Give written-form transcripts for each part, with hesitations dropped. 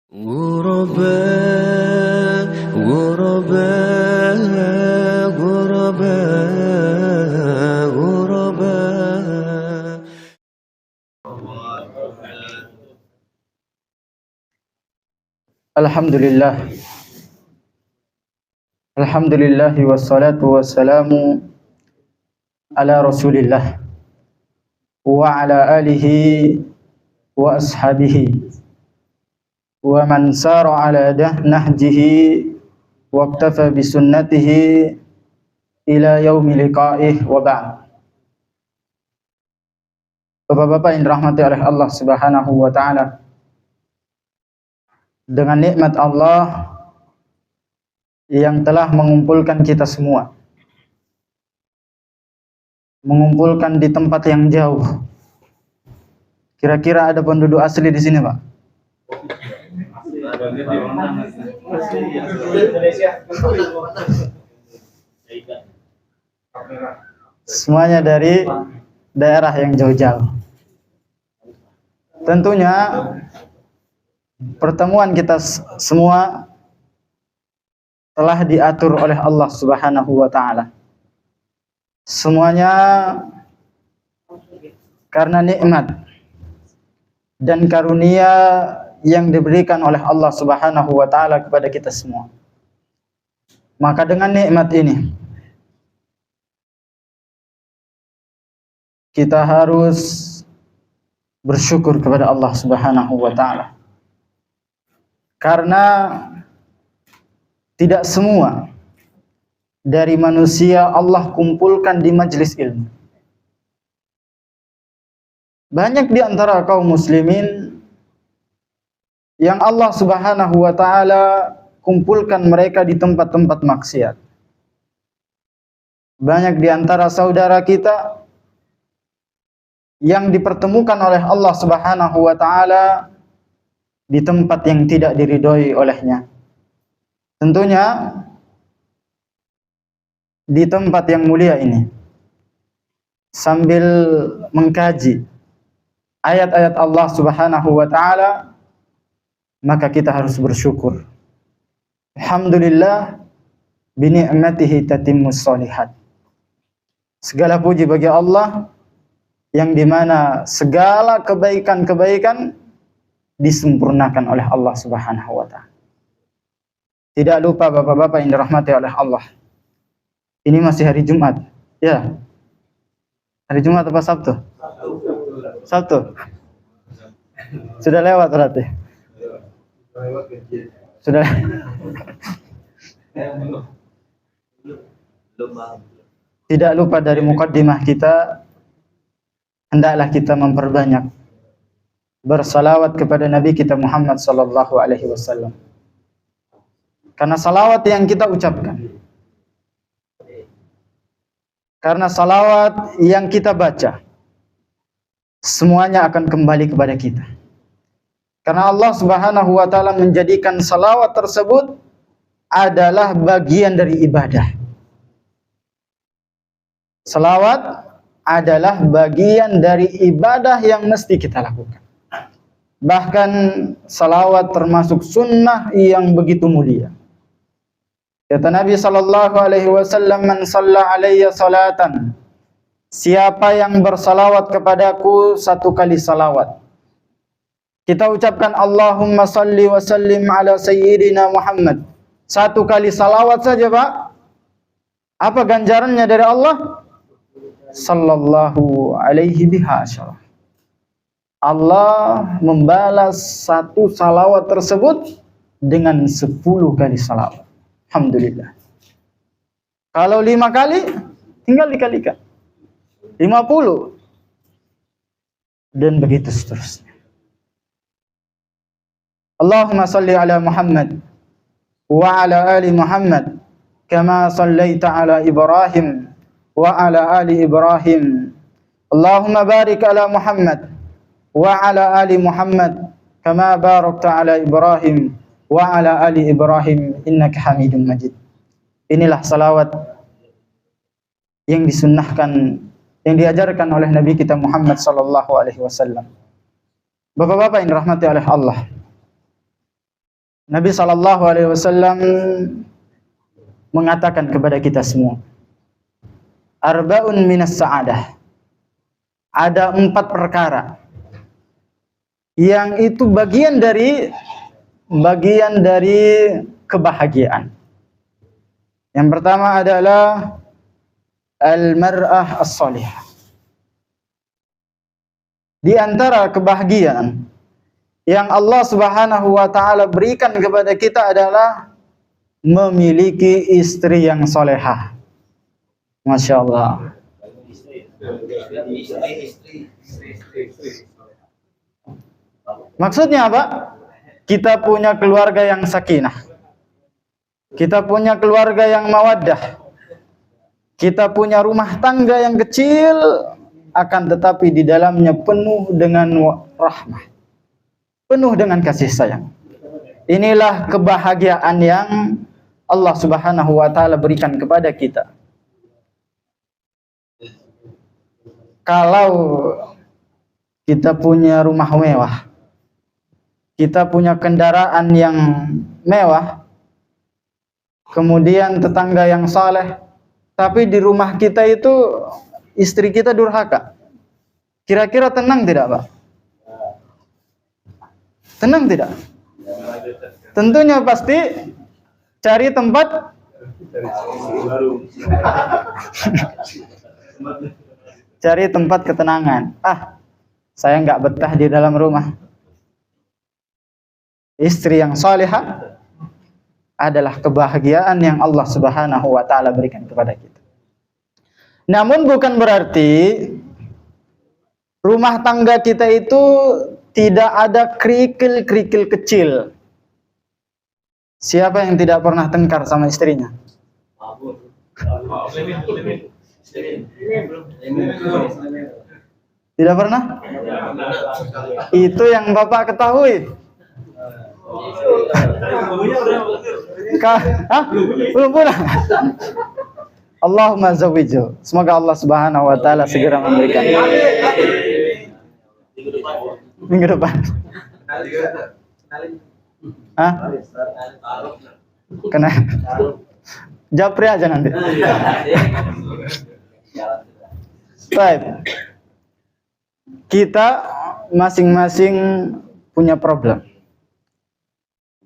غرباء غرباء غرباء غرباء. Alhamdulillah wassalatu wassalamu ala Rasulillah wa ala alihi wa ashabihi wa man sara ala nahjihi wa iktafa bi sunnatihi ila yaumi liqa'ih wa ba'd. Bapak-bapak yang dirahmati oleh Allah Subhanahu wa taala, dengan nikmat Allah yang telah mengumpulkan kita semua, mengumpulkan di tempat yang jauh. Kira-kira ada penduduk asli di sini, Pak? Semuanya dari daerah yang jauh-jauh. Tentunya pertemuan kita semua telah diatur oleh Allah Subhanahu wa taala. Semuanya karena nikmat dan karunia yang diberikan oleh Allah Subhanahu wa taala kepada kita semua. Maka dengan nikmat ini kita harus bersyukur kepada Allah Subhanahu wa taala. Karena tidak semua dari manusia Allah kumpulkan di majelis ilmu. Banyak di antara kaum muslimin yang Allah Subhanahu wa taala kumpulkan mereka di tempat-tempat maksiat. Banyak di antara saudara kita yang dipertemukan oleh Allah Subhanahu wa taala di tempat yang tidak diridhoi olehnya. Tentunya di tempat yang mulia ini, sambil mengkaji ayat-ayat Allah Subhanahu wa taala, maka kita harus bersyukur. Alhamdulillah bi ni'matihi tatimmus shalihat. Segala puji bagi Allah yang dimana segala kebaikan-kebaikan disempurnakan oleh Allah Subhanahu wa taala. Tidak lupa bapak-bapak yang dirahmati oleh Allah, ini masih hari Jumat, ya? Hari Jumat apa Sabtu? Sabtu. Sudah lewat berarti. Sudah. Tidak lupa dari mukaddimah kita, hendaklah kita memperbanyak bersalawat kepada Nabi kita Muhammad sallallahu alaihi wasallam. Karena salawat yang kita ucapkan, karena salawat yang kita baca, semuanya akan kembali kepada kita. Karena Allah Subhanahu wa taala menjadikan salawat tersebut adalah bagian dari ibadah. Salawat adalah bagian dari ibadah yang mesti kita lakukan. Bahkan salawat termasuk sunnah yang begitu mulia. Kata Nabi sallallahu alaihi wasallam, "Man shalla alayya salatan." Siapa yang bersalawat kepadaku satu kali salawat. Kita ucapkan Allahumma salli wa sallim ala sayyidina Muhammad. Satu kali salawat saja, Pak. Apa ganjarannya dari Allah? Sallallahu alaihi biha asyara. Allah membalas satu salawat tersebut dengan 10 kali salawat. Alhamdulillah. Kalau 5 kali, tinggal dikalikan 50. Dan begitu seterusnya. Allahumma salli ala Muhammad wa ala ali Muhammad kama sallaita ala Ibrahim wa ala ali Ibrahim. Allahumma barik ala Muhammad wa ala ali Muhammad kama barakta ala Ibrahim wa ala ali Ibrahim innaka Hamidum Majid. Inilah salawat yang disunnahkan, yang diajarkan oleh Nabi kita Muhammad sallallahu alaihi wasallam. Bapak-bapak yang dirahmati oleh Allah, Nabi SAW mengatakan kepada kita semua, arba'un minas sa'adah. Ada 4 perkara yang itu bagian dari kebahagiaan. Yang pertama adalah al-mar'ah as-salihah. Di antara kebahagiaan yang Allah Subhanahu wa taala berikan kepada kita adalah memiliki istri yang solehah. Masya Allah. Maksudnya apa? Kita punya keluarga yang sakinah. Kita punya keluarga yang mawaddah. Kita punya rumah tangga yang kecil, akan tetapi di dalamnya penuh dengan rahmah, penuh dengan kasih sayang. Inilah kebahagiaan yang Allah Subhanahu wa taala berikan kepada kita. Kalau kita punya rumah mewah, kita punya kendaraan yang mewah, kemudian tetangga yang saleh, tapi di rumah kita itu istri kita durhaka, kira-kira tenang tidak, Pak? Tenang tidak? Tentunya pasti cari tempat cari tempat ketenangan. Saya nggak betah di dalam rumah. Istri yang salihah adalah kebahagiaan yang Allah Subhanahu wa taala berikan kepada kita. Namun bukan berarti rumah tangga kita itu tidak ada kerikil-kerikil kecil. Siapa yang tidak pernah tengkar sama istrinya? Tidak pernah? Itu yang Bapak ketahui. Belum pulang. Allahumma zawwijhu. Semoga Allah Subhanahu wa taala segera memberikan. Minggu depan. Kena. Japri aja nanti. Baik. Kita masing-masing punya problem,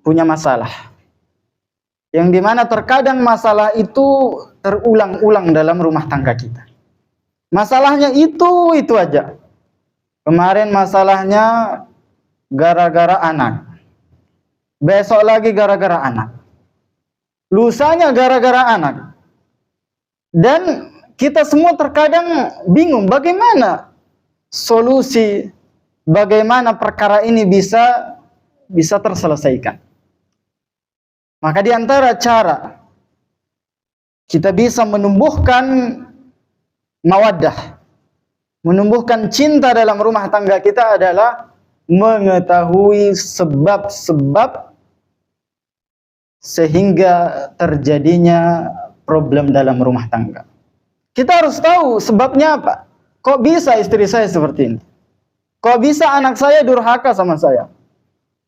punya masalah. Yang dimana terkadang masalah itu terulang-ulang dalam rumah tangga kita. Masalahnya itu aja. Kemarin masalahnya gara-gara anak. Besok lagi gara-gara anak. Lusanya gara-gara anak. Dan kita semua terkadang bingung bagaimana solusi, bagaimana perkara ini bisa terselesaikan. Maka di antara cara kita bisa menumbuhkan mawaddah, menumbuhkan cinta dalam rumah tangga kita adalah mengetahui sebab-sebab sehingga terjadinya problem dalam rumah tangga. Kita harus tahu sebabnya apa. Kok bisa istri saya seperti ini? Kok bisa anak saya durhaka sama saya?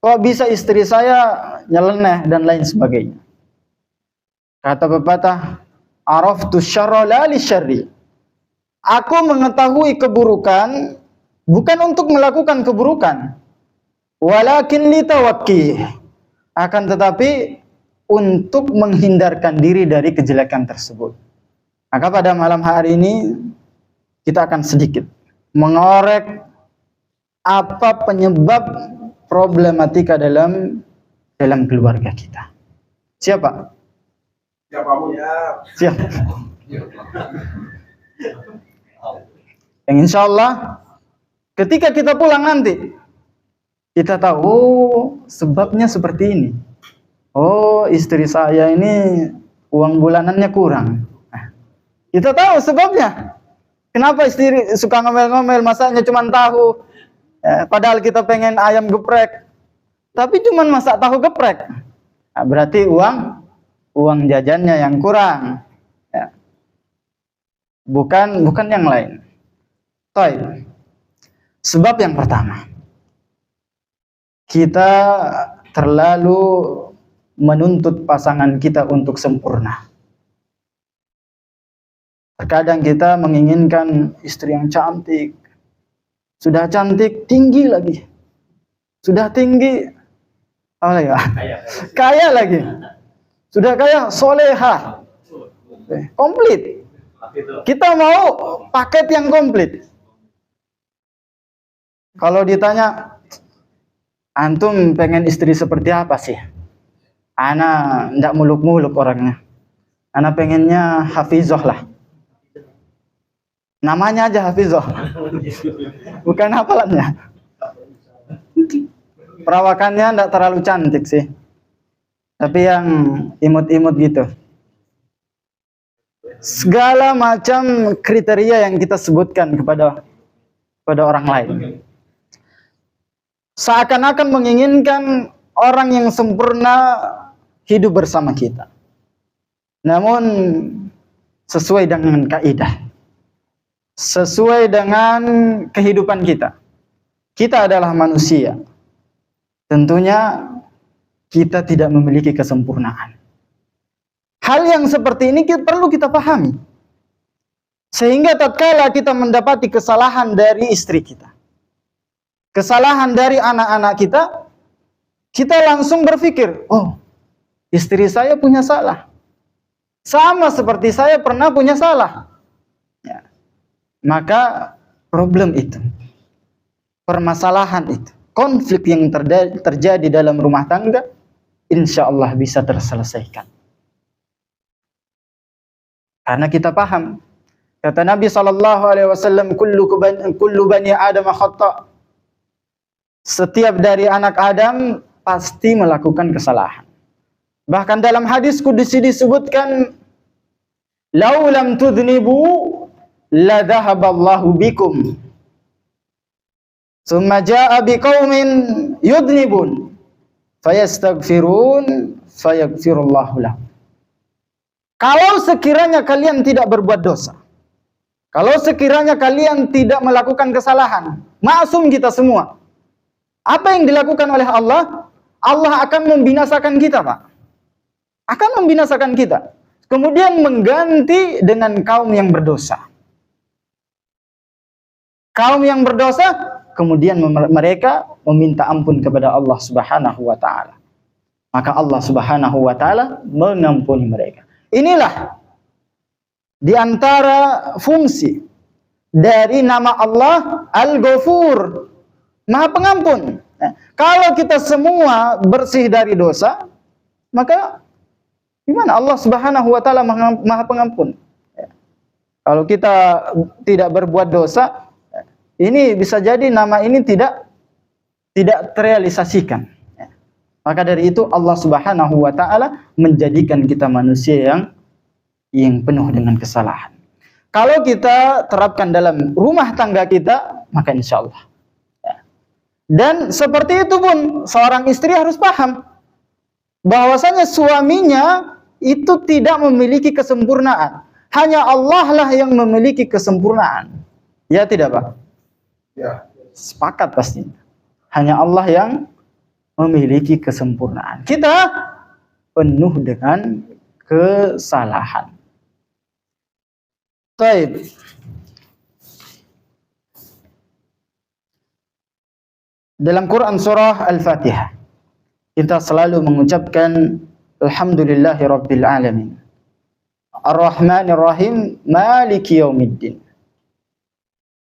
Kok bisa istri saya nyeleneh dan lain sebagainya? Kata pepatah, araftu syarra la li syarri. Aku mengetahui keburukan bukan untuk melakukan keburukan, walakin litawakki. Akan tetapi untuk menghindarkan diri dari kejelekan tersebut. Maka pada malam hari ini kita akan sedikit mengorek apa penyebab problematika dalam keluarga kita. Siapa? Siap. Yang insya Allah ketika kita pulang nanti kita tahu, oh sebabnya seperti ini. Oh istri saya ini uang bulanannya kurang. Kita tahu sebabnya. Kenapa istri suka ngomel-ngomel, masaknya cuma tahu. Padahal kita pengen ayam geprek. Tapi cuma masak tahu geprek. Nah, berarti uang jajannya yang kurang. Ya. Bukan yang lain. Sebab yang pertama. Kita terlalu menuntut pasangan kita untuk sempurna. Terkadang kita menginginkan istri yang cantik. Sudah cantik, tinggi lagi. Sudah tinggi, apa ya? Kaya lagi. Sudah kaya, soleha. Komplit. Kita mau paket yang komplit. Kalau ditanya, antum pengen istri seperti apa sih? Ana ndak muluk-muluk orangnya. Ana pengennya hafizah lah. Namanya aja hafizah. Bukan hafalannya. Perawakannya ndak terlalu cantik sih. Tapi yang imut-imut gitu. Segala macam kriteria yang kita sebutkan kepada orang lain. Seakan-akan menginginkan orang yang sempurna hidup bersama kita. Namun sesuai dengan kaidah. Sesuai dengan kehidupan kita. Kita adalah manusia. Tentunya kita tidak memiliki kesempurnaan. Hal yang seperti ini perlu kita pahami. Sehingga tatkala kita mendapati kesalahan dari istri kita, kesalahan dari anak-anak kita, kita langsung berpikir, oh, istri saya punya salah. Sama seperti saya pernah punya salah. Ya. Maka problem itu, permasalahan itu, konflik yang terjadi dalam rumah tangga, insya Allah bisa terselesaikan. Karena kita paham, kata Nabi SAW, kullu bani Adam khata'. Setiap dari anak Adam pasti melakukan kesalahan. Bahkan dalam hadis qudsi disebutkan, "Lau lam tudhnibu la dhahaballahu bikum." Tsumma jaa'a biqaumin yudhnibun fayastaghfirun fayaghfirullahu lahum. Kalau sekiranya kalian tidak berbuat dosa, kalau sekiranya kalian tidak melakukan kesalahan, maksum kita semua. Apa yang dilakukan oleh Allah? Allah akan membinasakan kita, Pak. Akan membinasakan kita. Kemudian mengganti dengan kaum yang berdosa. Kaum yang berdosa, kemudian mereka meminta ampun kepada Allah Subhanahu wa taala. Maka Allah Subhanahu wa taala mengampuni mereka. Inilah di antara fungsi dari nama Allah Al-Ghafur, Maha Pengampun. Kalau kita semua bersih dari dosa, maka gimana Allah Subhanahu wa taala Maha Pengampun? Kalau kita tidak berbuat dosa, ini bisa jadi nama ini tidak terrealisasikan. Maka dari itu Allah Subhanahu wa taala menjadikan kita manusia yang penuh dengan kesalahan. Kalau kita terapkan dalam rumah tangga kita, maka insya Allah. Dan seperti itu pun seorang istri harus paham bahwasanya suaminya itu tidak memiliki kesempurnaan. Hanya Allah lah yang memiliki kesempurnaan. Ya tidak, Pak? Ya. Sepakat pasti. Hanya Allah yang memiliki kesempurnaan. Kita penuh dengan kesalahan. Baik. Dalam Quran surah Al-Fatihah, kita selalu mengucapkan Alhamdulillahirabbil alamin. Ar-Rahmanir Rahim, Maliki Yaumiddin.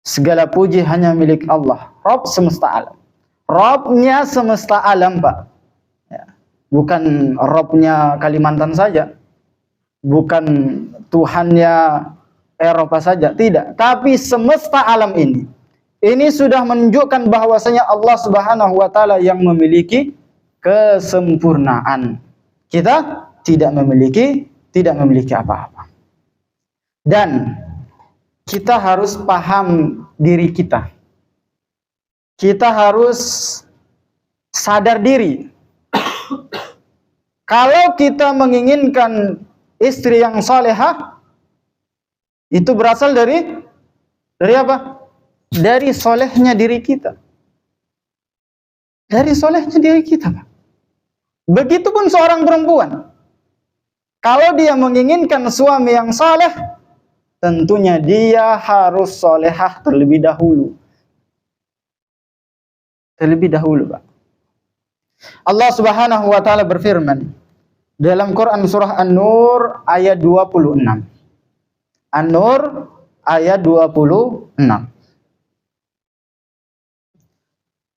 Segala puji hanya milik Allah, Rabb semesta alam. Rabbnya semesta alam, Pak. Ya. Bukan Rabbnya Kalimantan saja. Bukan Tuhannya Eropa saja. Tidak. Tapi semesta alam ini. Ini sudah menunjukkan bahwasanya Allah Subhanahu wa taala yang memiliki kesempurnaan. Kita tidak memiliki apa-apa. Dan kita harus paham diri kita. Kita harus sadar diri. Kalau kita menginginkan istri yang salehah, itu berasal dari apa? Dari solehnya diri kita. Dari solehnya diri kita, Pak. Begitupun seorang perempuan. Kalau dia menginginkan suami yang saleh, tentunya dia harus solehah terlebih dahulu. Terlebih dahulu, Pak. Allah Subhanahu wa taala berfirman dalam Quran surah An-Nur ayat 26. An-Nur ayat 26.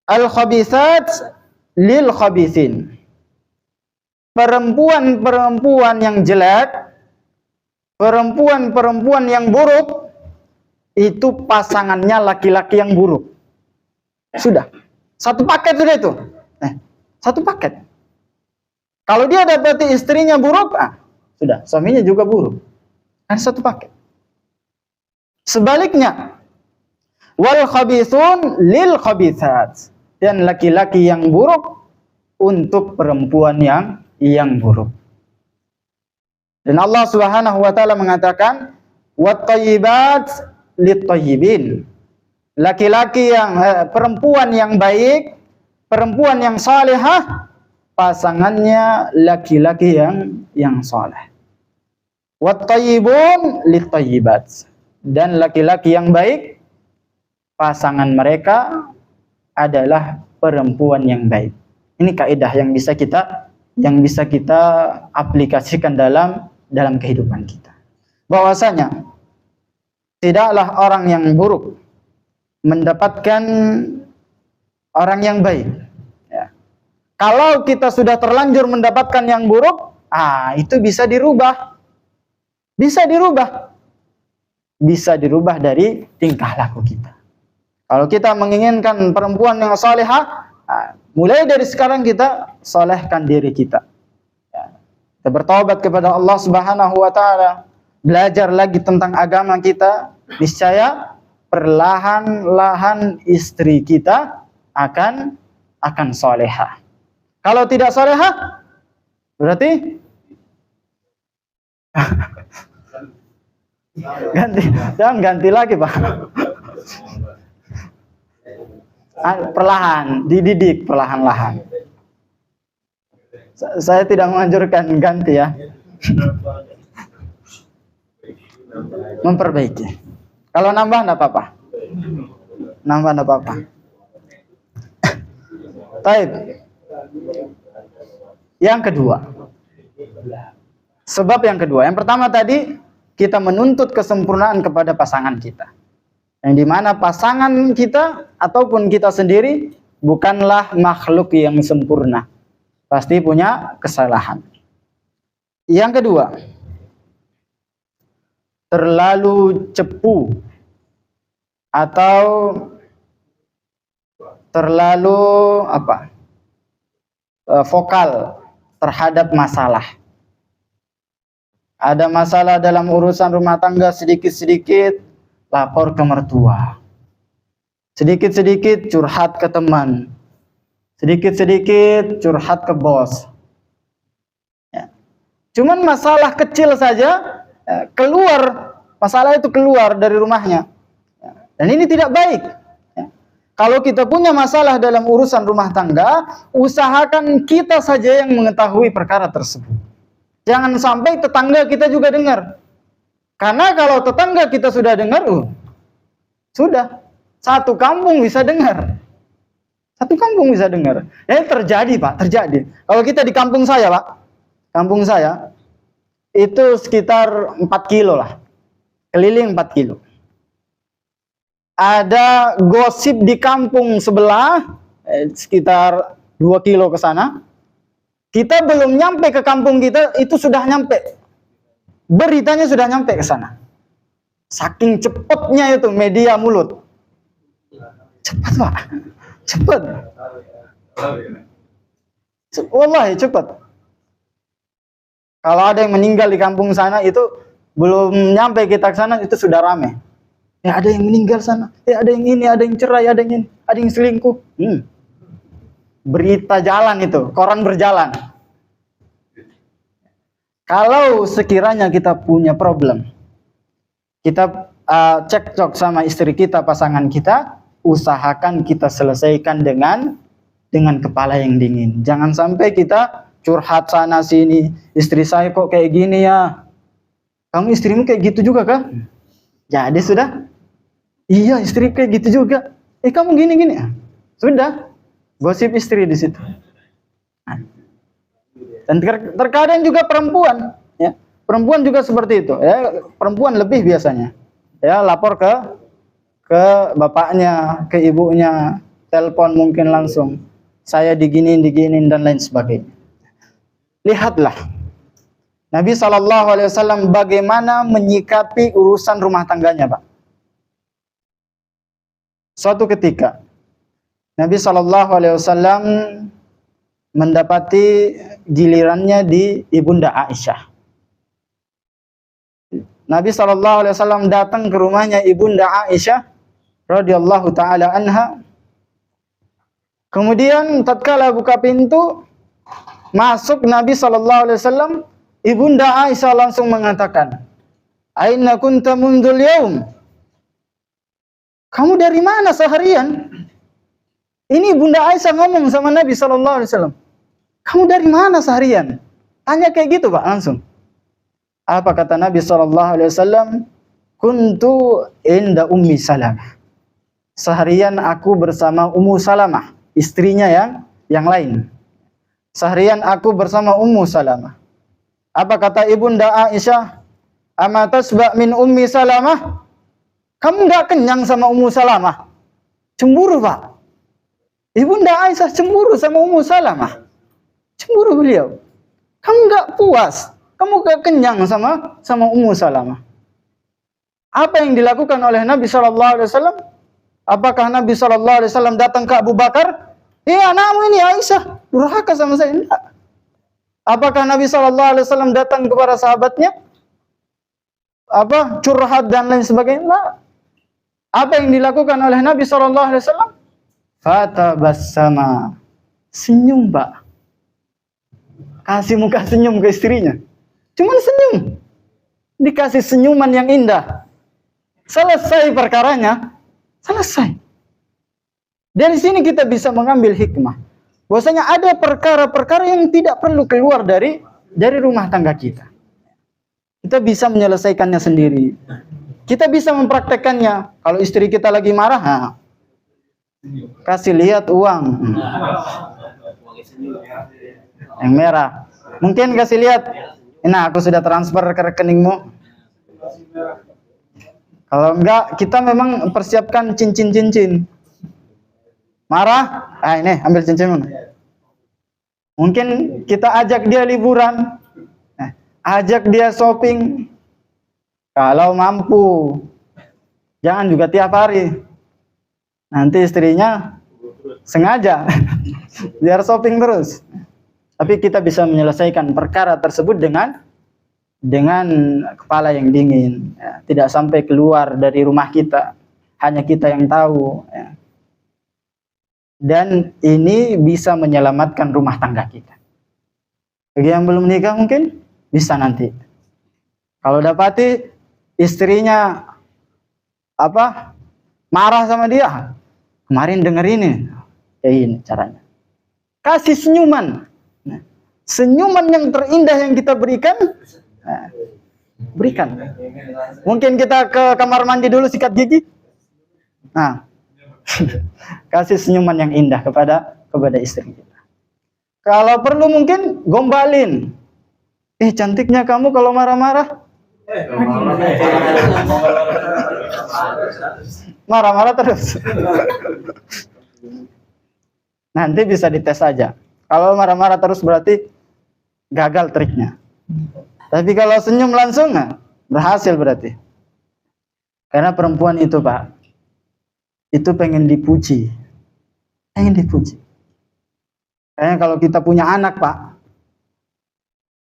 Al-khabithat lil khabithin. Perempuan-perempuan yang jelek, perempuan-perempuan yang buruk, itu pasangannya laki-laki yang buruk. Sudah. Satu paket sudah itu. Satu paket. Kalau dia dapati istrinya buruk, sudah. Suaminya juga buruk. Kan satu paket. Sebaliknya, wal khabithun lil khabithat. Dan laki-laki yang buruk untuk perempuan yang buruk. Dan Allah Subhanahu wa taala mengatakan wat thayyibat lit thayyibin. Laki-laki yang perempuan yang baik, perempuan yang salehah, pasangannya laki-laki yang saleh. Wat thayyibun lit thayyibat. Dan laki-laki yang baik, pasangan mereka adalah perempuan yang baik. Ini kaidah yang bisa kita aplikasikan dalam kehidupan kita. Bahwasanya tidaklah orang yang buruk mendapatkan orang yang baik. Ya. Kalau kita sudah terlanjur mendapatkan yang buruk, itu bisa dirubah. Bisa dirubah. Bisa dirubah dari tingkah laku kita. Kalau kita menginginkan perempuan yang salehah, mulai dari sekarang kita solehkan diri kita. Ya. Kita bertobat kepada Allah Subhanahu wa taala, belajar lagi tentang agama kita, niscaya perlahan-lahan istri kita akan solehah. Kalau tidak solehah, berarti jangan ganti lagi, Pak. Perlahan, dididik perlahan-lahan. Saya tidak menganjurkan ganti ya. Memperbaiki. Kalau nambah enggak apa-apa. Nambah enggak apa-apa. Baik. Yang kedua. Sebab yang kedua. Yang pertama tadi kita menuntut kesempurnaan kepada pasangan kita. Yang dimana pasangan kita ataupun kita sendiri bukanlah makhluk yang sempurna. Pasti punya kesalahan. Yang kedua, terlalu cepu atau terlalu vokal terhadap masalah. Ada masalah dalam urusan rumah tangga sedikit-sedikit lapor ke mertua. Sedikit-sedikit curhat ke teman. Sedikit-sedikit curhat ke bos. Ya. Cuman masalah kecil saja masalah itu keluar dari rumahnya. Ya. Dan ini tidak baik. Ya. Kalau kita punya masalah dalam urusan rumah tangga, usahakan kita saja yang mengetahui perkara tersebut. Jangan sampai tetangga kita juga dengar. Karena kalau tetangga kita sudah dengar, sudah. Satu kampung bisa dengar. Satu kampung bisa dengar. Ini terjadi, Pak, terjadi. Kalau kita di kampung saya, Pak. Kampung saya, itu sekitar 4 kilo lah. Keliling 4 kilo. Ada gosip di kampung sebelah, sekitar 2 kilo ke sana. Kita belum nyampe ke kampung kita, itu sudah nyampe. Beritanya sudah nyampe ke sana. Saking cepatnya itu media mulut. Cepat, Pak. Cepat. Wallahi cepat. Kalau ada yang meninggal di kampung sana itu belum nyampe kita ke sana itu sudah rame. Ya ada yang meninggal sana. Ya ada yang ini, ada yang cerai, ada yang ini, ada yang selingkuh. Berita jalan itu, koran berjalan. Kalau sekiranya kita punya problem, kita cekcok sama istri kita, pasangan kita, usahakan kita selesaikan dengan kepala yang dingin. Jangan sampai kita curhat sana sini, istri saya kok kayak gini ya. Kamu istrimu kayak gitu juga kah? Jadi sudah, iya istri kayak gitu juga. Kamu gini-gini. Sudah, gosip istri di situ. Dan terkadang juga perempuan, ya, perempuan juga seperti itu. Ya, perempuan lebih biasanya, ya, lapor ke bapaknya, ke ibunya, telepon mungkin langsung. Saya diginin dan lain sebagainya. Lihatlah Nabi SAW bagaimana menyikapi urusan rumah tangganya, Pak. Suatu ketika Nabi SAW mendapati gilirannya di Ibunda Aisyah. Nabi SAW datang ke rumahnya Ibunda Aisyah radhiyallahu taala anha. Kemudian tatkala buka pintu, masuk Nabi SAW, Ibunda Aisyah langsung mengatakan, "Aina kunta mundul yaum?" Kamu dari mana seharian? Ini Bunda Aisyah ngomong sama Nabi SAW. Kamu dari mana seharian? Tanya kayak gitu, Pak, langsung. Apa kata Nabi SAW? Kuntu inda Ummi Salamah. Seharian aku bersama Ummu Salamah, istrinya yang lain. Seharian aku bersama Ummu Salamah. Apa kata Ibunda Aisyah? Ama tasba' min Ummi Salamah? Kamu enggak kenyang sama Ummu Salamah? Cemburu, Pak. Ibunda Aisyah cemburu sama Ummu Salamah. Cemburu beliau. Kamu enggak puas, kamu enggak kenyang sama Ummu Salamah. Apa yang dilakukan oleh Nabi SAW? Apakah Nabi SAW datang ke Abu Bakar? Anakmu ini Aisyah durhaka sama saya. Enggak. Apakah Nabi SAW datang kepada sahabatnya? Curhat dan lain sebagainya? Enggak. Apa yang dilakukan oleh Nabi SAW? Fatabassama. Senyum, Pak. Kasih muka senyum ke istrinya. Cuman senyum. Dikasih senyuman yang indah. Selesai perkaranya. Selesai. Dari sini kita bisa mengambil hikmah. Bahwasanya ada perkara-perkara yang tidak perlu keluar dari rumah tangga kita. Kita bisa menyelesaikannya sendiri. Kita bisa mempraktekannya. Kalau istri kita lagi marah, kasih lihat uang. Yang merah. Mungkin kasih lihat, nah aku sudah transfer ke rekeningmu. Kalau enggak, kita memang persiapkan cincin-cincin. Marah, ini ambil cincinmu. Mungkin kita ajak dia liburan, ajak dia shopping. Kalau mampu, jangan juga tiap hari. Nanti istrinya sengaja biar shopping terus. Tapi kita bisa menyelesaikan perkara tersebut dengan kepala yang dingin. Ya, tidak sampai keluar dari rumah kita, hanya kita yang tahu. Ya. Dan ini bisa menyelamatkan rumah tangga kita. Bagi yang belum menikah mungkin bisa nanti. Kalau dapati istrinya marah sama dia, kemarin denger ini, kayak ini caranya. Kasih senyuman. Nah, senyuman yang terindah yang kita berikan, berikan. Mungkin kita ke kamar mandi dulu sikat gigi. Nah, kasih senyuman yang indah kepada istri kita. Kalau perlu mungkin gombalin. Cantiknya kamu kalau marah-marah. Marah-marah terus. Nanti bisa dites saja. Kalau marah-marah terus berarti gagal triknya. Tapi kalau senyum langsung, berhasil berarti. Karena perempuan itu, Pak, itu pengen dipuji. Pengen dipuji. Kayaknya kalau kita punya anak, Pak,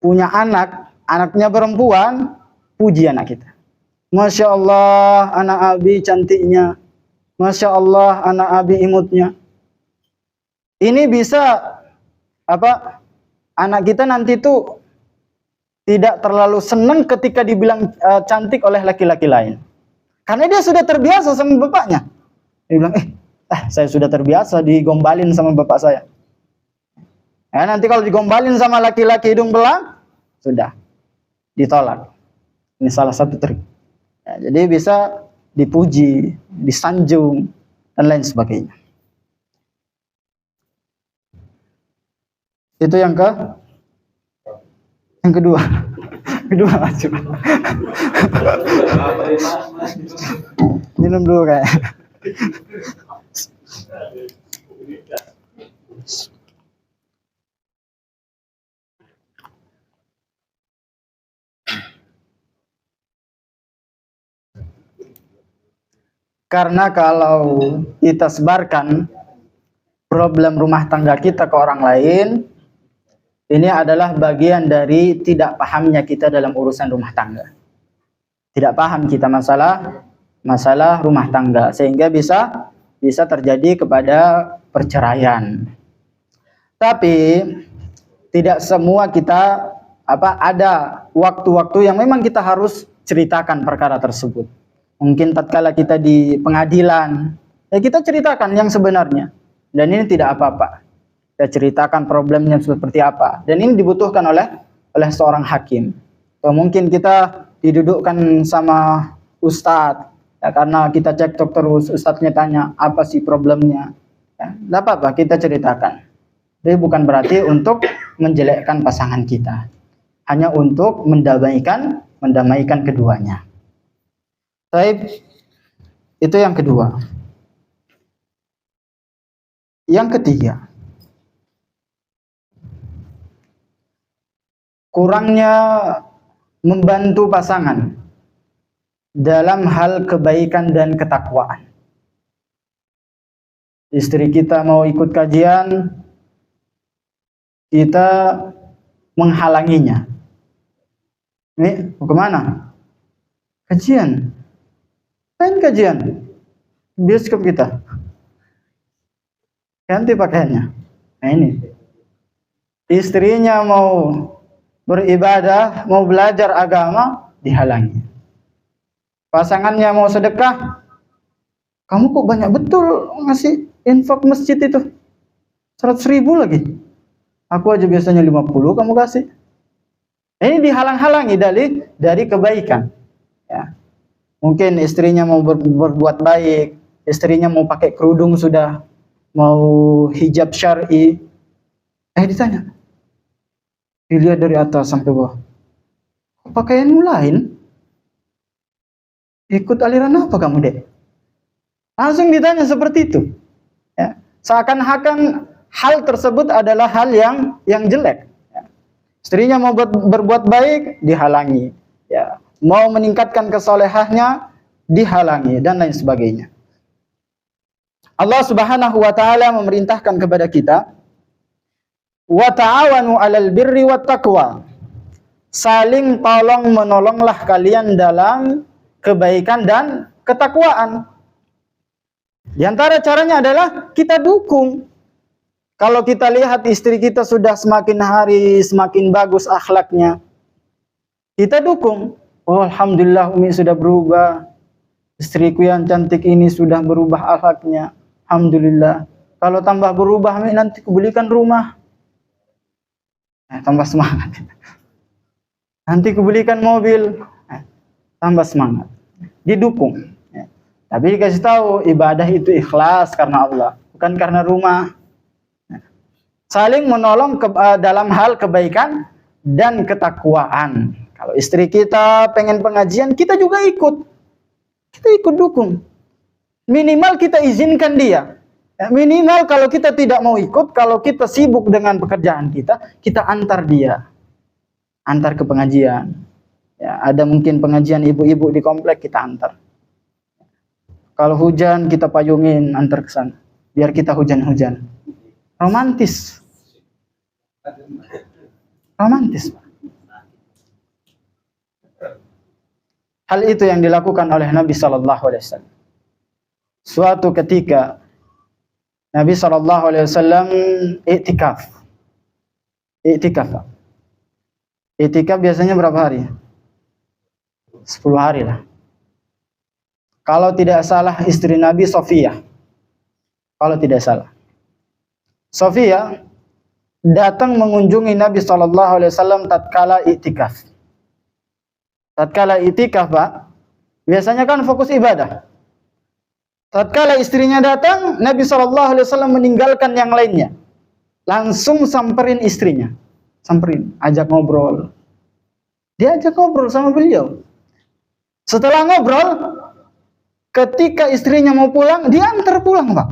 punya anaknya perempuan, puji anak kita. Masya Allah, anak Abi cantiknya. Masya Allah, anak Abi imutnya. Ini bisa anak kita nanti tuh tidak terlalu senang ketika dibilang cantik oleh laki-laki lain. Karena dia sudah terbiasa sama bapaknya. Dia bilang, saya sudah terbiasa digombalin sama bapak saya. Nanti kalau digombalin sama laki-laki hidung belang, sudah ditolak. Ini salah satu trik. Jadi bisa dipuji, disanjung, dan lain sebagainya. Itu yang kedua. Kedua aja. Minum dulu kayak. Karena kalau kita sebarkan problem rumah tangga kita ke orang lain, ini adalah bagian dari tidak pahamnya kita dalam urusan rumah tangga. Tidak paham kita masalah rumah tangga, sehingga bisa terjadi kepada perceraian. Tapi tidak semua kita ada waktu-waktu yang memang kita harus ceritakan perkara tersebut. Mungkin tatkala kita di pengadilan, ya kita ceritakan yang sebenarnya. Dan ini tidak apa-apa. Kita ceritakan problemnya seperti apa. Dan ini dibutuhkan oleh seorang hakim. Atau mungkin kita didudukkan sama ustadz, ya, karena kita cekcok terus, ustadznya tanya apa sih problemnya. Ya, tidak apa-apa, kita ceritakan. Jadi bukan berarti untuk menjelekkan pasangan kita. Hanya untuk mendamaikan keduanya. Baik, itu yang kedua. Yang ketiga, kurangnya membantu pasangan dalam hal kebaikan dan ketakwaan. Istri kita mau ikut kajian, kita menghalanginya. Ini mau kemana? Kajian. Lain kajian. Bioskop kita. Ganti pakaiannya. Nah ini. Istrinya mau beribadah, mau belajar agama, dihalangi. Pasangannya mau sedekah, kamu kok banyak betul ngasih infak masjid itu. 100.000 lagi. Aku aja biasanya 50, kamu kasih. Ini dihalang-halangi dari kebaikan. Ya. Mungkin istrinya mau berbuat baik, istrinya mau pakai kerudung sudah, mau hijab syar'i. Ditanya. Dilihat dari atas sampai bawah. Pakaianmu lain? Ikut aliran apa kamu, Dek? Langsung ditanya seperti itu. Ya. Seakan-akan hal tersebut adalah hal yang jelek. Ya. Istrinya mau berbuat baik, dihalangi. Ya. Mau meningkatkan kesolehahnya, dihalangi, dan lain sebagainya. Allah Subhanahu wa Ta'ala memerintahkan kepada kita, wa ta'awanu 'alal birri wat taqwa. Saling tolong menolonglah kalian dalam kebaikan dan ketakwaan. Di antara caranya adalah kita dukung. Kalau kita lihat istri kita sudah semakin hari semakin bagus akhlaknya, kita dukung. Oh, alhamdulillah Umi sudah berubah. Istriku yang cantik ini sudah berubah akhlaknya. Alhamdulillah. Kalau tambah berubah, Umi nanti kubelikan rumah. Tambah semangat. Nanti kubelikan mobil. Tambah semangat. Didukung. Tapi dikasih tahu ibadah itu ikhlas karena Allah, bukan karena rumah. Saling menolong dalam hal kebaikan dan ketakwaan. Kalau istri kita pengen pengajian, kita juga ikut. Kita ikut dukung. Minimal kita izinkan dia. Minimal kalau kita tidak mau ikut, kalau kita sibuk dengan pekerjaan kita antar dia. Antar ke pengajian. Ya, ada mungkin pengajian ibu-ibu di komplek, kita antar. Kalau hujan, kita payungin, antar ke sana. Biar kita hujan-hujan. Romantis. Romantis. Hal itu yang dilakukan oleh Nabi SAW. Suatu ketika Nabi SAW iktikaf. Iktikaf biasanya berapa hari? 10 hari lah. Kalau tidak salah istri Nabi Sofiyah. Kalau tidak salah. Sofiyah datang mengunjungi Nabi SAW tatkala iktikaf. Tatkala iktikaf, Pak, biasanya kan fokus ibadah. Tatkala istrinya datang, Nabi SAW meninggalkan yang lainnya. Langsung samperin istrinya. Samperin, ajak ngobrol. Dia ajak ngobrol sama beliau. Setelah ngobrol, ketika istrinya mau pulang, dia antar pulang, Pak.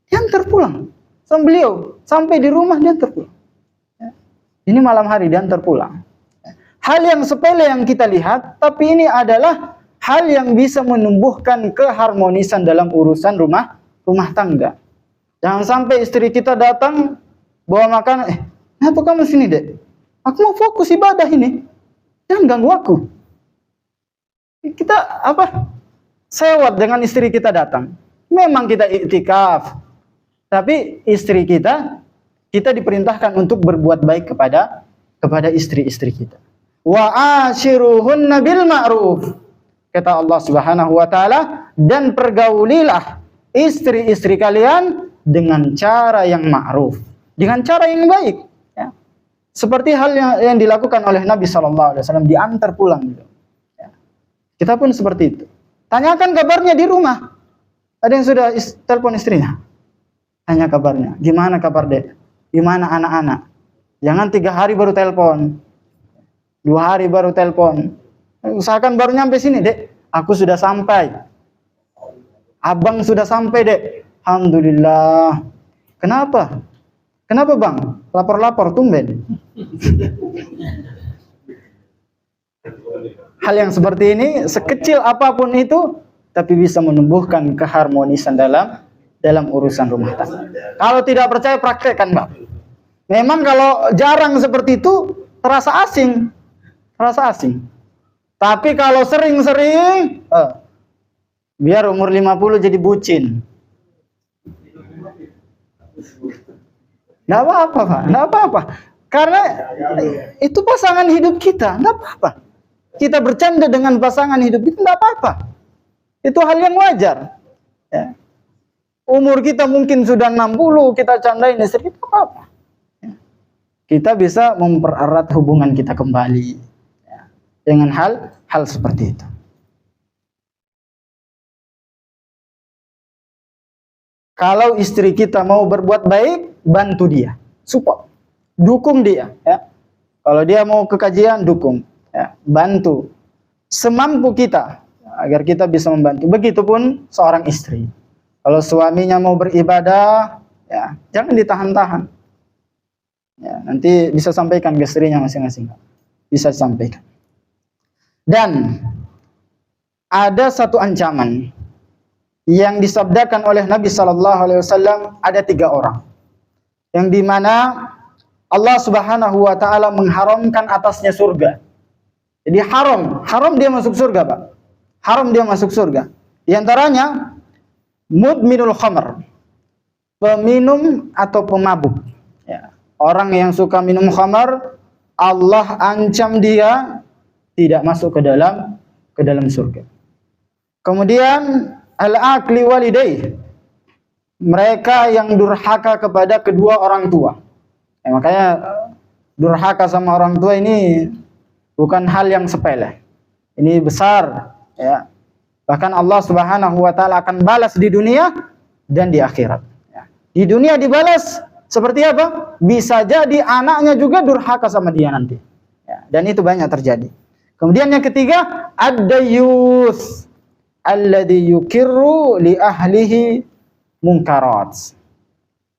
Dia antar pulang sama beliau. Sampai di rumah dia antar pulang. Ini malam hari dia antar pulang. Hal yang sepele yang kita lihat, tapi ini adalah hal yang bisa menumbuhkan keharmonisan dalam urusan rumah tangga. Jangan sampai istri kita datang bawa makanan, kenapa kamu sini, Dek? Aku mau fokus ibadah ini. Jangan ganggu aku. Kita sewot dengan istri kita datang. Memang kita iktikaf, tapi istri kita diperintahkan untuk berbuat baik kepada istri-istri kita. Wa ashiruhunna bil ma'ruf. Kata Allah Subhanahu wa taala, dan pergaulilah istri-istri kalian dengan cara yang ma'ruf, dengan cara yang baik, ya. Seperti hal yang dilakukan oleh Nabi sallallahu alaihi wasallam, diantar pulang gitu. Ya. Kita pun seperti itu. Tanyakan kabarnya di rumah. Ada yang sudah telepon istrinya. Tanya kabarnya. Gimana kabar, Dek? Gimana anak-anak? Jangan 3 hari baru telepon. 2 hari baru telepon. Usahakan baru nyampe sini, Dek. Aku sudah sampai. Abang sudah sampai, Dek. Alhamdulillah. Kenapa? Kenapa, Bang? Lapor-lapor tumben. Hal yang seperti ini, sekecil apapun itu, tapi bisa menumbuhkan keharmonisan dalam urusan rumah tangga. Kalau tidak percaya, praktekkan, Bang. Memang kalau jarang seperti itu, terasa asing. Terasa asing. Tapi kalau sering-sering, biar umur 50 jadi bucin. Nggak apa-apa, Pak. Nggak apa-apa. Karena itu pasangan hidup kita. Nggak apa-apa. Kita bercanda dengan pasangan hidup kita, nggak apa-apa. Itu hal yang wajar. Ya. Umur kita mungkin sudah 60, kita candain istri kita, apa-apa. Ya. Kita bisa mempererat hubungan kita kembali. Ya. Dengan hal seperti itu. Kalau istri kita mau berbuat baik, bantu dia, support, dukung dia. Ya. Kalau dia mau ke kajian, dukung, ya. Bantu semampu kita agar kita bisa membantu. Begitupun seorang istri. Kalau suaminya mau beribadah, ya jangan ditahan-tahan. Ya, nanti bisa sampaikan ke istrinya masing-masing. Bisa sampaikan. Dan ada satu ancaman yang disabdakan oleh Nabi Sallallahu Alaihi Wasallam, ada 3 orang yang dimana Allah Subhanahu Wa Taala mengharamkan atasnya surga. Jadi haram dia masuk surga, Pak. Haram dia masuk surga. Di antaranya mudminul khamr, peminum atau pemabuk. Ya. Orang yang suka minum khamar, Allah ancam dia tidak masuk ke dalam surga. Kemudian al-akli walidayh, mereka yang durhaka kepada kedua orang tua. Ya, makanya durhaka sama orang tua ini bukan hal yang sepele. Ini besar, ya. Bahkan Allah Subhanahu wa taala akan balas di dunia dan di akhirat. Ya. Di dunia dibalas seperti apa? Bisa jadi anaknya juga durhaka sama dia nanti. Ya. Dan itu banyak terjadi. Kemudian yang ketiga, ad-dayyus alladhi yukirru li ahlihi munkarat.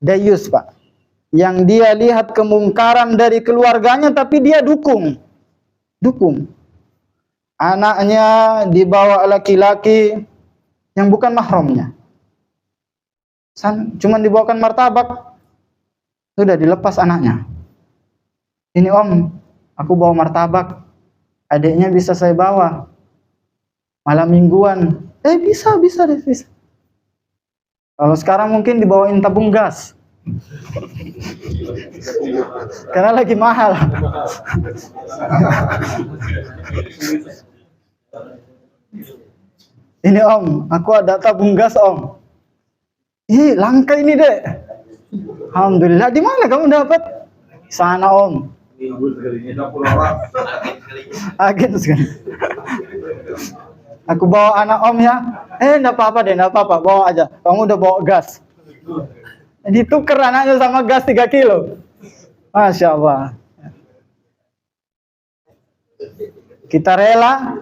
Dayus, Pak, yang dia lihat kemungkaran dari keluarganya tapi dia dukung anaknya dibawa laki-laki yang bukan mahramnya, cuman dibawakan martabak, sudah dilepas anaknya. Ini Om, aku bawa martabak, adiknya bisa saya bawa malam mingguan. Bisa. Kalau sekarang mungkin dibawain tabung gas. Karena lagi mahal. Ini Om, aku ada tabung gas Om. Ih, langka ini, Dek. Alhamdulillah. Di mana kamu dapat? Sana Om. Agen sekali. Aku bawa anak Om ya. Enggak apa-apa deh, enggak apa-apa, bawa aja. Kamu udah bawa gas. Ditukar anaknya sama gas 3 kilo. Masya Allah. Kita rela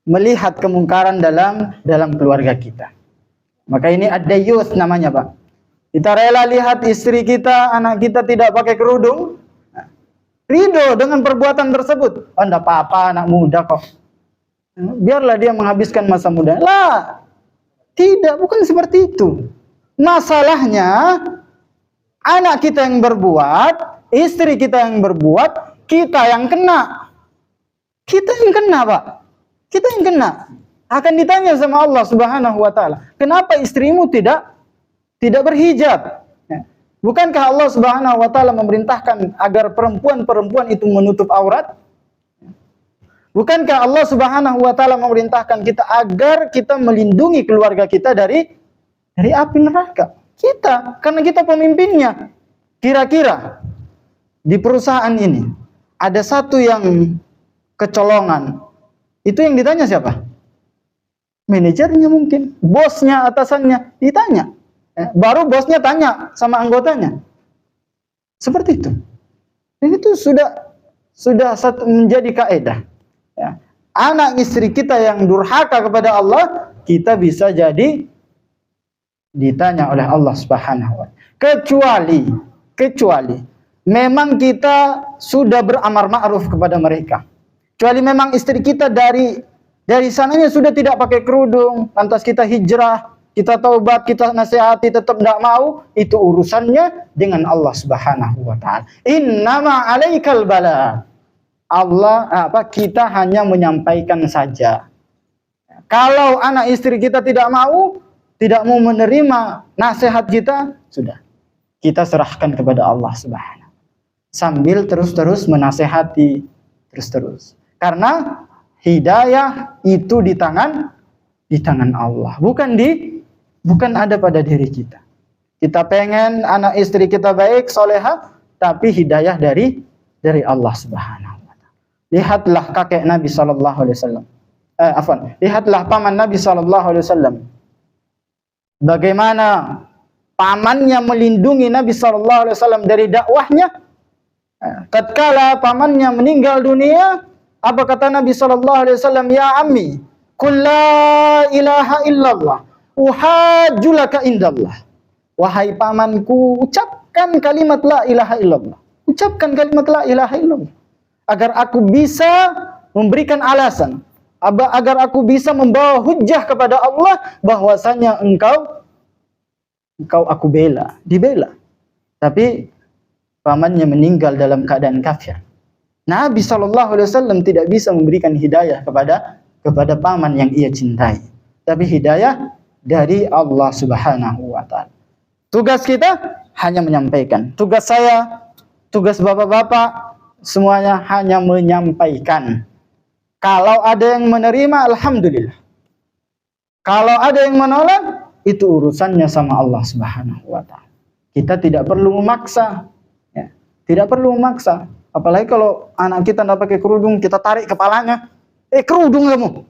melihat kemungkaran dalam keluarga kita. Maka ini ad-dayyus namanya, Pak. Kita rela lihat istri kita, anak kita tidak pakai kerudung. Ridho dengan perbuatan tersebut. Oh, enggak apa-apa, anak muda kok. Biarlah dia menghabiskan masa muda. Lah, tidak, bukan seperti itu. Masalahnya, anak kita yang berbuat, istri kita yang berbuat, kita yang kena. Kita yang kena, Pak. Kita yang kena. Akan ditanya sama Allah Subhanahu wa taala, "Kenapa istrimu tidak berhijab?" Bukankah Allah Subhanahu wa taala memerintahkan agar perempuan-perempuan itu menutup aurat? Bukankah Allah Subhanahu wa taala memerintahkan kita agar kita melindungi keluarga kita dari api neraka? Kita, karena kita pemimpinnya. Kira-kira di perusahaan ini ada satu yang kecolongan. Itu yang ditanya siapa? Manajernya mungkin, bosnya, atasannya ditanya. Baru bosnya tanya sama anggotanya. Seperti itu. Dan itu sudah menjadi kaidah. Ya. Anak istri kita yang durhaka kepada Allah, kita bisa jadi ditanya oleh Allah Subhanahu wa taala. Kecuali memang kita sudah beramar ma'ruf kepada mereka. Kecuali memang istri kita dari sananya sudah tidak pakai kerudung, lantas kita hijrah, kita taubat, kita nasihati tetap tidak mau, itu urusannya dengan Allah Subhanahu wa taala. Innama 'alaikal bala. Kita hanya menyampaikan saja. Kalau anak istri kita tidak mau menerima nasihat kita, sudah. Kita serahkan kepada Allah Subhanahu. Sambil terus-terus menasihati, terus-terus. Karena hidayah itu di tangan Allah, bukan ada pada diri kita. Kita pengen anak istri kita baik, soleha, tapi hidayah dari Allah Subhanahu wa taala. Lihatlah kakek Nabi sallallahu alaihi wasallam. Lihatlah paman Nabi sallallahu alaihi wasallam. Bagaimana pamannya melindungi Nabi sallallahu alaihi wasallam dari dakwahnya. Tatkala pamannya meninggal dunia, apa kata Nabi sallallahu alaihi wasallam? Ya ammi, qul la ilaha illallah, uhajjulaka indallah. Wahai pamanku, ucapkan kalimat la ilaha illallah. Ucapkan kalimat la ilaha illallah agar aku bisa memberikan alasan, agar aku bisa membawa hujjah kepada Allah bahwasanya engkau aku dibela. Tapi pamannya meninggal dalam keadaan kafir. Nabi SAW tidak bisa memberikan hidayah kepada paman yang ia cintai. Tapi hidayah dari Allah Subhanahu wa taala. Tugas kita hanya menyampaikan. Tugas saya, tugas bapak-bapak, semuanya hanya menyampaikan. Kalau ada yang menerima, alhamdulillah. Kalau ada yang menolak, itu urusannya sama Allah Subhanahu wa taala. Kita tidak perlu memaksa. Ya. Tidak perlu memaksa. Apalagi kalau anak kita tidak pakai kerudung, kita tarik kepalanya. Kerudung kamu.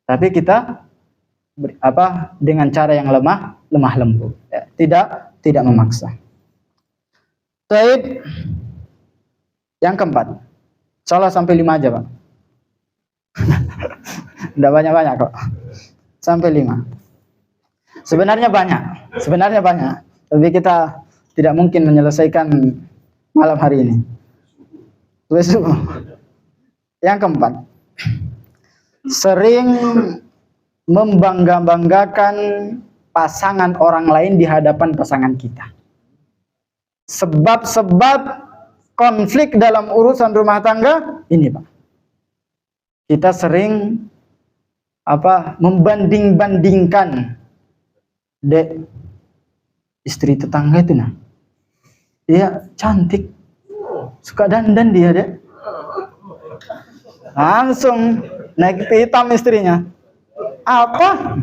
Tapi kita dengan cara yang lemah lembut. Ya. Tidak memaksa. Baik. Yang keempat. Salah sampai 5 aja, Pak. Tidak banyak-banyak kok. Sampai 5. Sebenarnya banyak. Tapi kita tidak mungkin menyelesaikan malam hari ini. Yang keempat, sering membangga-banggakan pasangan orang lain di hadapan pasangan kita. Sebab-sebab konflik dalam urusan rumah tangga ini, Pak. Kita sering membanding-bandingkan istri tetangga itu dia cantik, suka dandan dia, Dek. Langsung naik hitam istrinya. Apa?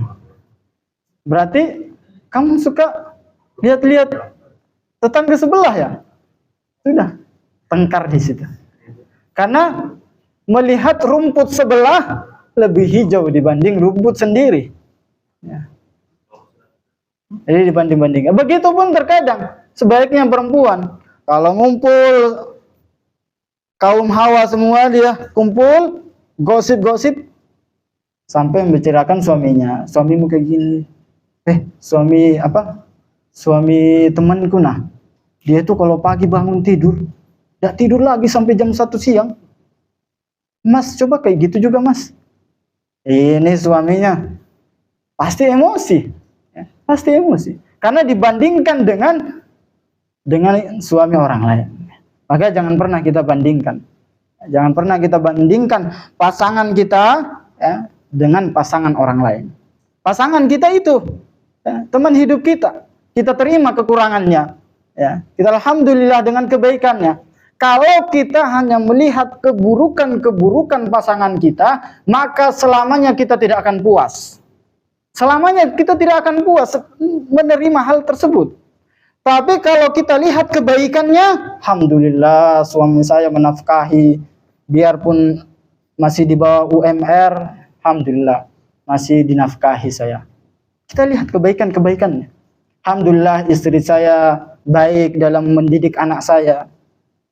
Berarti kamu suka lihat-lihat tetangga sebelah ya? Sudah tengkar di situ. Karena melihat rumput sebelah lebih hijau dibanding rumput sendiri. Ya. Jadi dibanding-bandingkan. Begitupun terkadang sebaliknya perempuan kalau ngumpul kaum hawa semua dia kumpul gosip-gosip sampai membicarakan suaminya. Suamimu kayak gini. Suami temanku nah. Dia tuh kalau pagi bangun tidur, tidak tidur lagi sampai jam 1 siang. Mas, coba kayak gitu juga, Mas. Ini suaminya pasti emosi. Ya, pasti emosi. Karena dibandingkan dengan suami orang lain. Maka jangan pernah kita bandingkan. Jangan pernah kita bandingkan pasangan kita ya, dengan pasangan orang lain. Pasangan kita itu ya, teman hidup kita. Kita terima kekurangannya. Ya, kita alhamdulillah dengan kebaikannya. Kalau kita hanya melihat keburukan-keburukan pasangan kita, maka selamanya kita tidak akan puas. Selamanya kita tidak akan puas menerima hal tersebut. Tapi kalau kita lihat kebaikannya, alhamdulillah suami saya menafkahi, biarpun masih di bawah UMR, alhamdulillah masih dinafkahi saya. Kita lihat kebaikan-kebaikannya. Alhamdulillah istri saya baik dalam mendidik anak saya,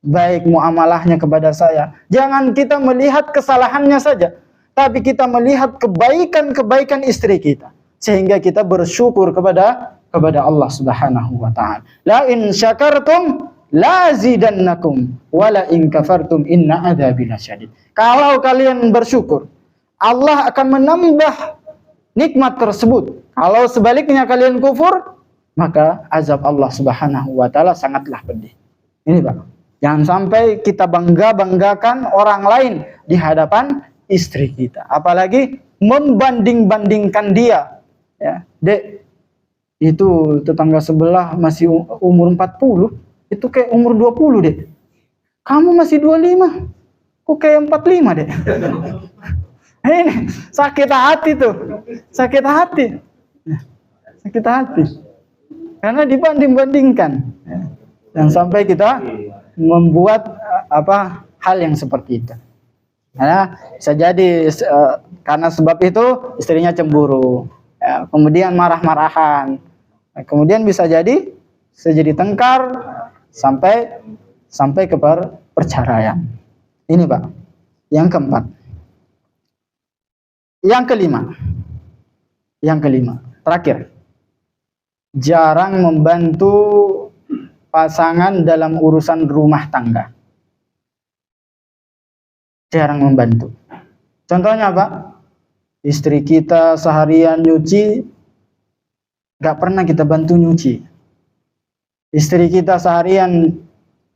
baik muamalahnya kepada saya. Jangan kita melihat kesalahannya saja, tapi kita melihat kebaikan-kebaikan istri kita, sehingga kita bersyukur kepada Allah Subhanahu wa taala. La in syakartum la zidannakum wa la in kafartum inna adzabi lasyadid. Kalau kalian bersyukur, Allah akan menambah nikmat tersebut. Kalau sebaliknya kalian kufur, maka azab Allah Subhanahu wa taala sangatlah pedih. Ini Pak. Jangan sampai kita bangga-banggakan orang lain di hadapan istri kita. Apalagi membanding-bandingkan dia. Ya, Dek, itu tetangga sebelah masih umur 40, itu kayak umur 20, Dek. Kamu masih 25. Kok kayak 45, Dek? Ini sakit hati tuh. Sakit hati. Sakit hati. Karena dibanding-bandingkan. Dan sampai kita membuat hal yang seperti itu. Karena bisa jadi karena sebab itu istrinya cemburu. Ya, kemudian marah-marahan. Kemudian bisa jadi tengkar sampai ke perceraian. Ini Pak. Yang keempat. Yang kelima. Terakhir. Jarang membantu pasangan dalam urusan rumah tangga. Jarang membantu. Contohnya Pak, istri kita seharian nyuci, gak pernah kita bantu nyuci. Istri kita seharian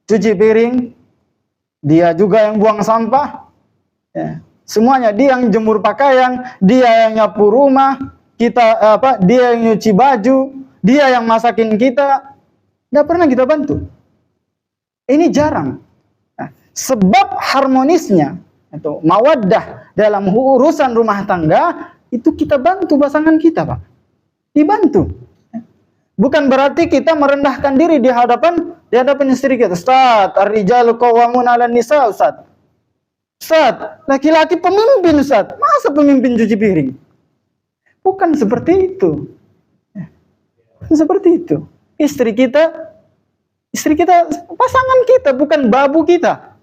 cuci piring, dia juga yang buang sampah. Ya. Semuanya dia yang jemur pakaian, dia yang nyapu rumah, dia yang nyuci baju, dia yang masakin kita. Gak pernah kita bantu. Ini jarang. Nah, sebab harmonisnya atau mawaddah dalam urusan rumah tangga itu kita bantu pasangan kita, Pak. Dibantu. Bukan berarti kita merendahkan diri di hadapan istri kita. Ustaz, ar-rijalu qawwamun 'alan nisa, Ustaz. Ustaz, laki-laki pemimpin, Ustaz. Masa pemimpin cuci piring? Bukan seperti itu. Seperti itu. Istri kita, pasangan kita, bukan babu kita.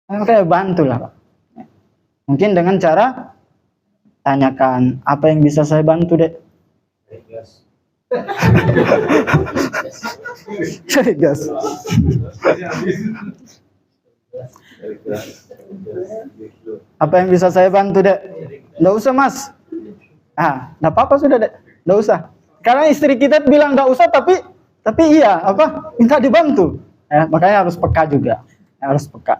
Makanya bantulah, Pak. Mungkin dengan cara tanyakan, apa yang bisa saya bantu, Dek? Gas. Apa yang bisa saya bantu, Dek? Nggak usah, Mas. Nggak apa-apa sudah, Dek. Nggak usah. Karena istri kita bilang nggak usah, tapi iya, minta dibantu. Makanya harus peka juga. Harus peka.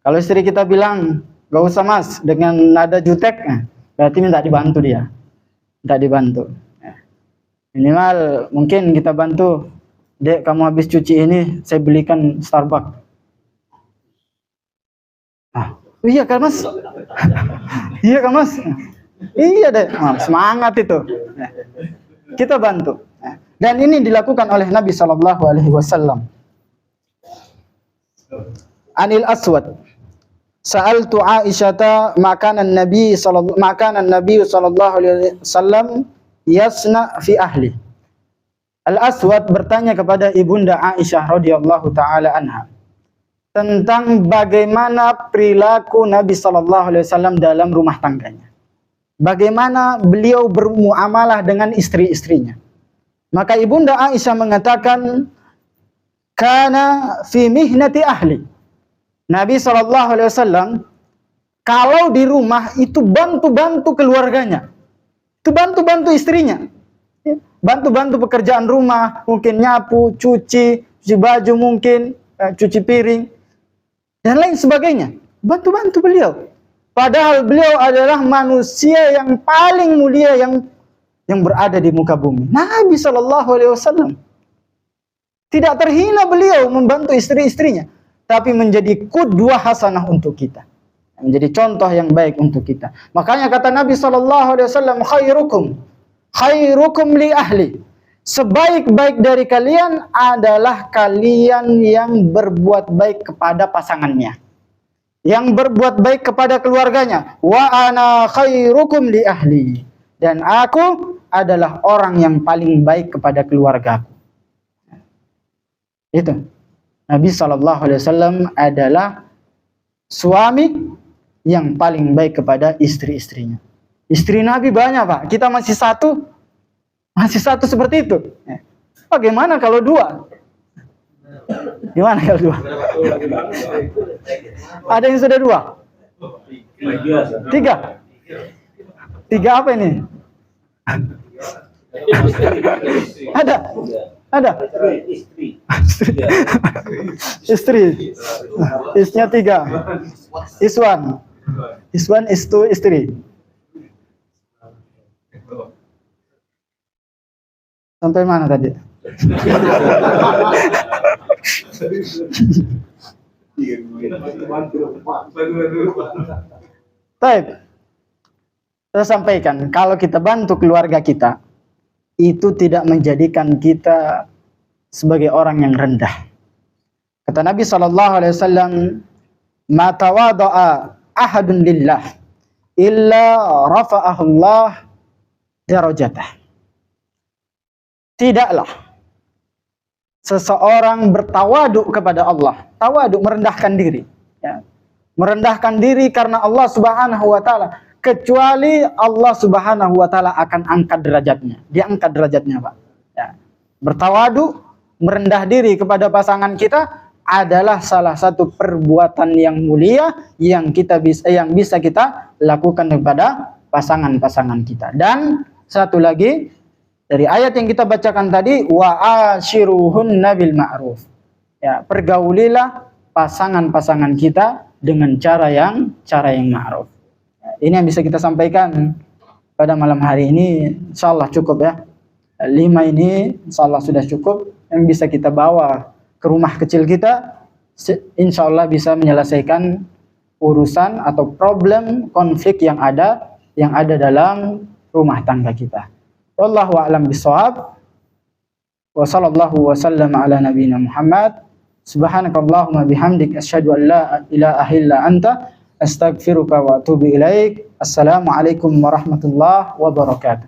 Kalau istri kita bilang nggak usah, Mas, dengan nada jutek, berarti minta dibantu dia. Minta dibantu. Minimal mungkin kita bantu, Dek, kamu habis cuci ini, saya belikan Starbucks. Iya kan, Mas? Iya kan, Mas? Iya, Dek. Semangat itu. Kita bantu. Dan ini dilakukan oleh Nabi SAW. Anil Aswad. Sa'altu Aisyata makanan Nabi sallallahu alaihi wasallam yasna fi ahli. Al-Aswad bertanya kepada Ibunda Aisyah radhiyallahu taala anha tentang bagaimana perilaku Nabi sallallahu alaihi wasallam dalam rumah tangganya. Bagaimana beliau bermuamalah dengan istri-istrinya. Maka Ibunda Aisyah mengatakan, kana fi mihnati ahli. Nabi SAW kalau di rumah itu bantu-bantu keluarganya, itu bantu-bantu istrinya, bantu-bantu pekerjaan rumah, mungkin nyapu, cuci baju, mungkin cuci piring dan lain sebagainya, bantu-bantu beliau. Padahal beliau adalah manusia yang paling mulia yang berada di muka bumi. Nabi SAW tidak terhina beliau membantu istri-istrinya, tapi menjadi qudwah hasanah untuk kita, menjadi contoh yang baik untuk kita. Makanya kata Nabi SAW, khairukum li ahli. Sebaik-baik dari kalian adalah kalian yang berbuat baik kepada pasangannya, yang berbuat baik kepada keluarganya. Wa ana khairukum li ahli. Dan aku adalah orang yang paling baik kepada keluargaku. Itu. Nabi SAW adalah suami yang paling baik kepada istri-istrinya. Istri Nabi banyak, Pak. Kita masih satu seperti itu. Bagaimana kalau dua? Gimana kalau dua? Ada yang sudah dua? Tiga? Tiga apa ini? Ada? Istri. Istrinya tiga. Iswan is two istri. Sampai mana tadi? Baik. Saya sampaikan, kalau kita bantu keluarga kita, itu tidak menjadikan kita sebagai orang yang rendah. Kata Nabi SAW, ma tawada'a ahadun lillah illa rafa'ahullah darajatah. Tidaklah seseorang bertawaduk kepada Allah. Tawaduk, merendahkan diri. Ya. Merendahkan diri karena Allah Subhanahu wa Ta'ala. Kecuali Allah Subhanahu wa Ta'ala akan angkat derajatnya. Dia angkat derajatnya, Pak. Ya. Bertawaduk, merendah diri kepada pasangan kita adalah salah satu perbuatan yang mulia yang bisa kita lakukan kepada pasangan-pasangan kita. Dan satu lagi dari ayat yang kita bacakan tadi, wa ashiruhunna bil ma'ruf. Ya, pergaulilah pasangan-pasangan kita dengan cara yang ma'ruf. Ini yang bisa kita sampaikan pada malam hari ini. Insyaallah cukup ya. 5 ini insyaallah sudah cukup yang bisa kita bawa ke rumah kecil kita. Insyaallah bisa menyelesaikan urusan atau problem konflik yang ada dalam rumah tangga kita. Wallahu a'lam bishawab. Wa sallallahu wa sallama ala nabiyyina Muhammad. Subhanakallahumma bihamdik asyhadu an la ilaha illa anta astaghfiruka wa atubu ilaik. Assalamualaikum warahmatullahi wabarakatuh.